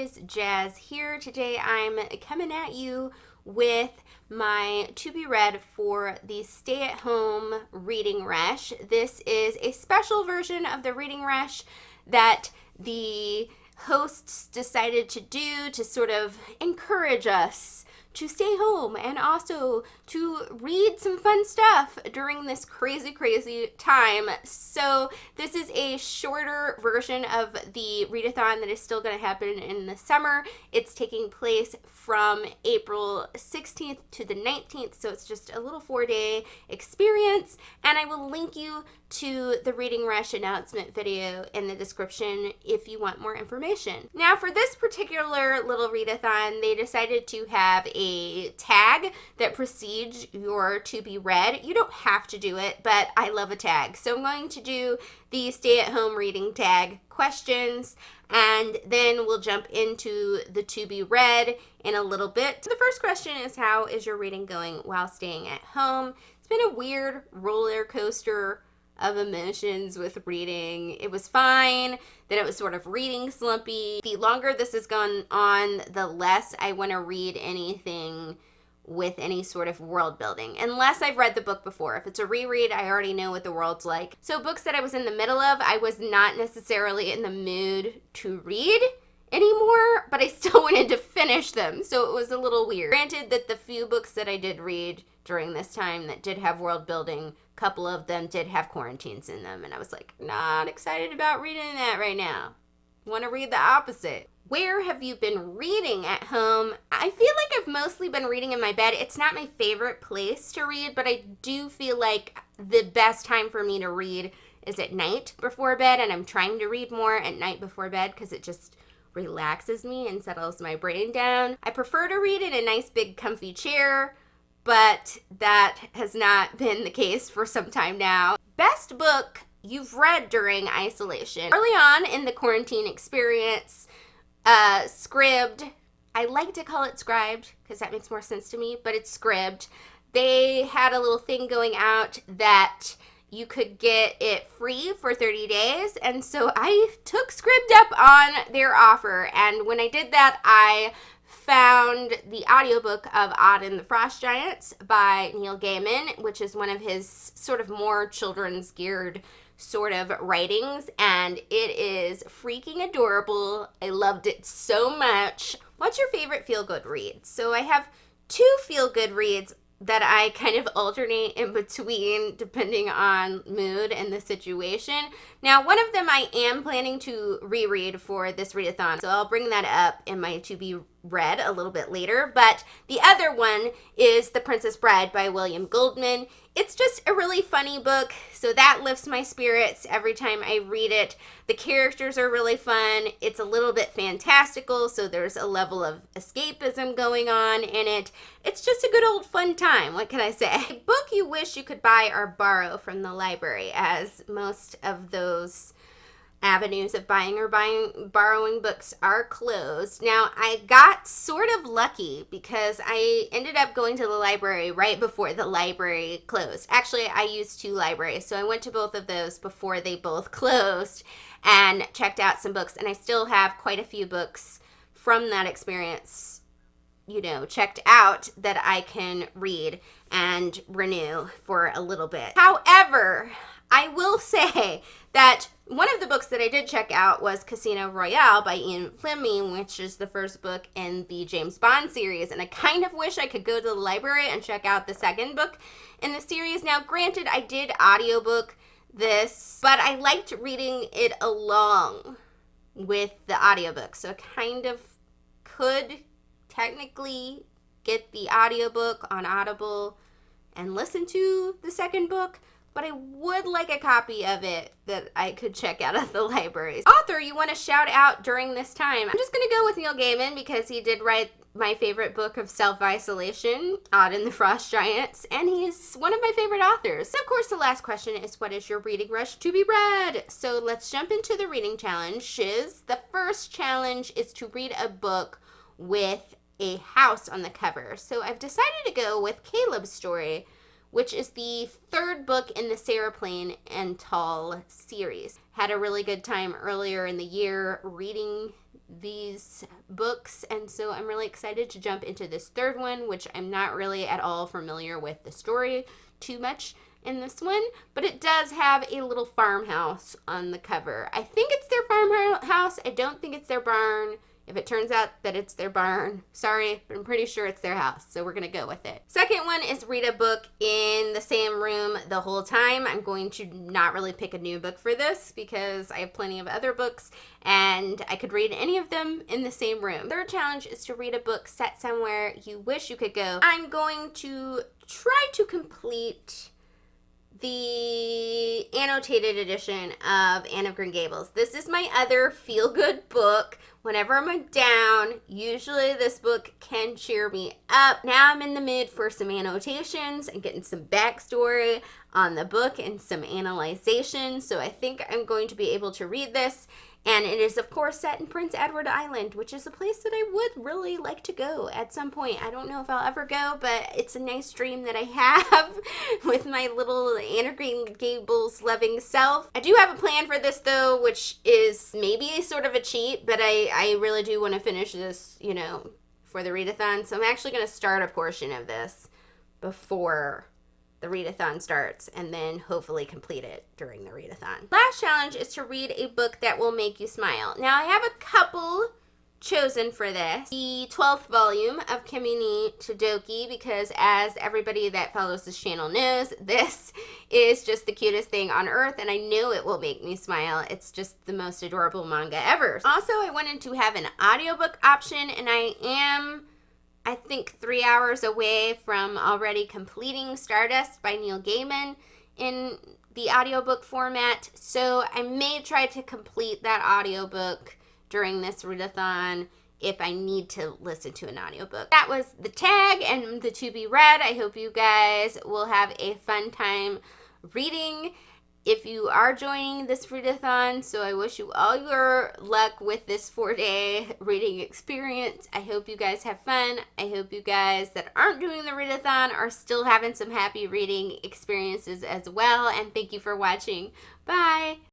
guys, Jazz here. Today I'm coming at you with my to be read for the stay-at-home reading rush. This is a special version of the reading rush that the hosts decided to do to sort of encourage us to stay home and also to read some fun stuff during this crazy time. So this is a shorter version of the readathon that is still going to happen in the summer. It's taking place from April 16th to the 19th, so it's just a little 4-day experience, and I will link you to the Reading Rush announcement video in the description if you want more information. Now for this particular little readathon, they decided to have a tag that precedes your to be read. You don't have to do it, but I love a tag. So I'm going to do the stay-at-home reading tag questions, and then we'll jump into the to be read in a little bit. So the first question is, how is your reading going while staying at home? It's been a weird roller coaster of emotions with reading. It was fine, then it was sort of reading slumpy. The longer this has gone on, the less I want to read anything with any sort of world building, unless I've read the book before. If it's a reread, I already know what the world's like. So books that I was in the middle of, I was not necessarily in the mood to read anymore, but I still wanted to finish them, so it was a little weird. Granted that the few books that I did read during this time that did have world building, a couple of them did have quarantines in them, and I was like, not excited about reading that right now. Want to read the opposite. Where have you been reading at home? I feel like I've mostly been reading in my bed. It's not my favorite place to read, but I do feel like the best time for me to read is at night before bed, and I'm trying to read more at night before bed because it just relaxes me and settles my brain down. I prefer to read in a nice big comfy chair, but that has not been the case for some time now. Best book you've read during isolation. Early on in the quarantine experience, Scribd, I like to call it Scribed because that makes more sense to me, but it's Scribd. They had a little thing going out that you could get it free for 30 days, and so I took Scribd up on their offer, and when I did that, I found the audiobook of Odd and the Frost Giants by Neil Gaiman, which is one of his sort of more children's geared sort of writings, and it is freaking adorable. I loved it so much. What's your favorite feel-good read? So I have two feel-good reads that I kind of alternate in between depending on mood and the situation. Now, one of them I am planning to reread for this readathon, so I'll bring that up in my to be read a little bit later, but the other one is The Princess Bride by William Goldman. It's just a really funny book, so that lifts my spirits every time I read it. The characters are really fun. It's a little bit fantastical, so there's a level of escapism going on in it. It's just a good old fun time, what can I say? A book you wish you could buy or borrow from the library, as most of those avenues of borrowing books are closed. Now, I got sort of lucky because I ended up going to the library right before the library closed. Actually, I used two libraries, so I went to both of those before they both closed and checked out some books, and I still have quite a few books from that experience, you know, checked out that I can read and renew for a little bit. However, I will say that one of the books that I did check out was Casino Royale by Ian Fleming, which is the first book in the James Bond series, and I kind of wish I could go to the library and check out the second book in the series. Now, granted, I did audiobook this, but I liked reading it along with the audiobook, so I kind of could technically get the audiobook on Audible and listen to the second book, but I would like a copy of it that I could check out at the library. Author you want to shout out during this time? I'm just going to go with Neil Gaiman because he did write my favorite book of self-isolation, Odd and the Frost Giants, and he's one of my favorite authors. So of course, the last question is, what is your reading rush to be read? So let's jump into the reading challenges. The first challenge is to read a book with a house on the cover. So I've decided to go with Caleb's Story, which is the third book in the Sarah Plain and Tall series. Had a really good time earlier in the year reading these books, and so I'm really excited to jump into this third one, which I'm not really at all familiar with the story too much in this one, but it does have a little farmhouse on the cover. I think it's their farmhouse. I don't think it's their barn. If it turns out that it's their barn, sorry, but I'm pretty sure it's their house, so we're gonna go with it. Second one is read a book in the same room the whole time. I'm going to not really pick a new book for this because I have plenty of other books and I could read any of them in the same room. Third challenge is to read a book set somewhere you wish you could go. I'm going to try to complete the annotated edition of Anne of Green Gables. This is my other feel-good book. Whenever I'm down, usually this book can cheer me up. Now I'm in the mood for some annotations and getting some backstory on the book and some analyzation. So I think I'm going to be able to read this. And it is, of course, set in Prince Edward Island, which is a place that I would really like to go at some point. I don't know if I'll ever go, but it's a nice dream that I have with my little Anne of Green Gables loving self. I do have a plan for this, though, which is maybe sort of a cheat, but I really do want to finish this, you know, for the readathon. So I'm actually going to start a portion of this before the readathon starts and then hopefully complete it during the readathon. Last challenge is to read a book that will make you smile. Now I have a couple chosen for this. The 12th volume of Kimi Todoki, because as everybody that follows this channel knows, this is just the cutest thing on earth and I know it will make me smile. It's just the most adorable manga ever. Also, I wanted to have an audiobook option and I think 3 hours away from already completing Stardust by Neil Gaiman in the audiobook format. So I may try to complete that audiobook during this readathon if I need to listen to an audiobook. That was the tag and the to be read. I hope you guys will have a fun time reading if you are joining this readathon. So I wish you all your luck with this 4-day reading experience. I hope you guys have fun. I hope you guys that aren't doing the readathon are still having some happy reading experiences as well. And thank you for watching. Bye.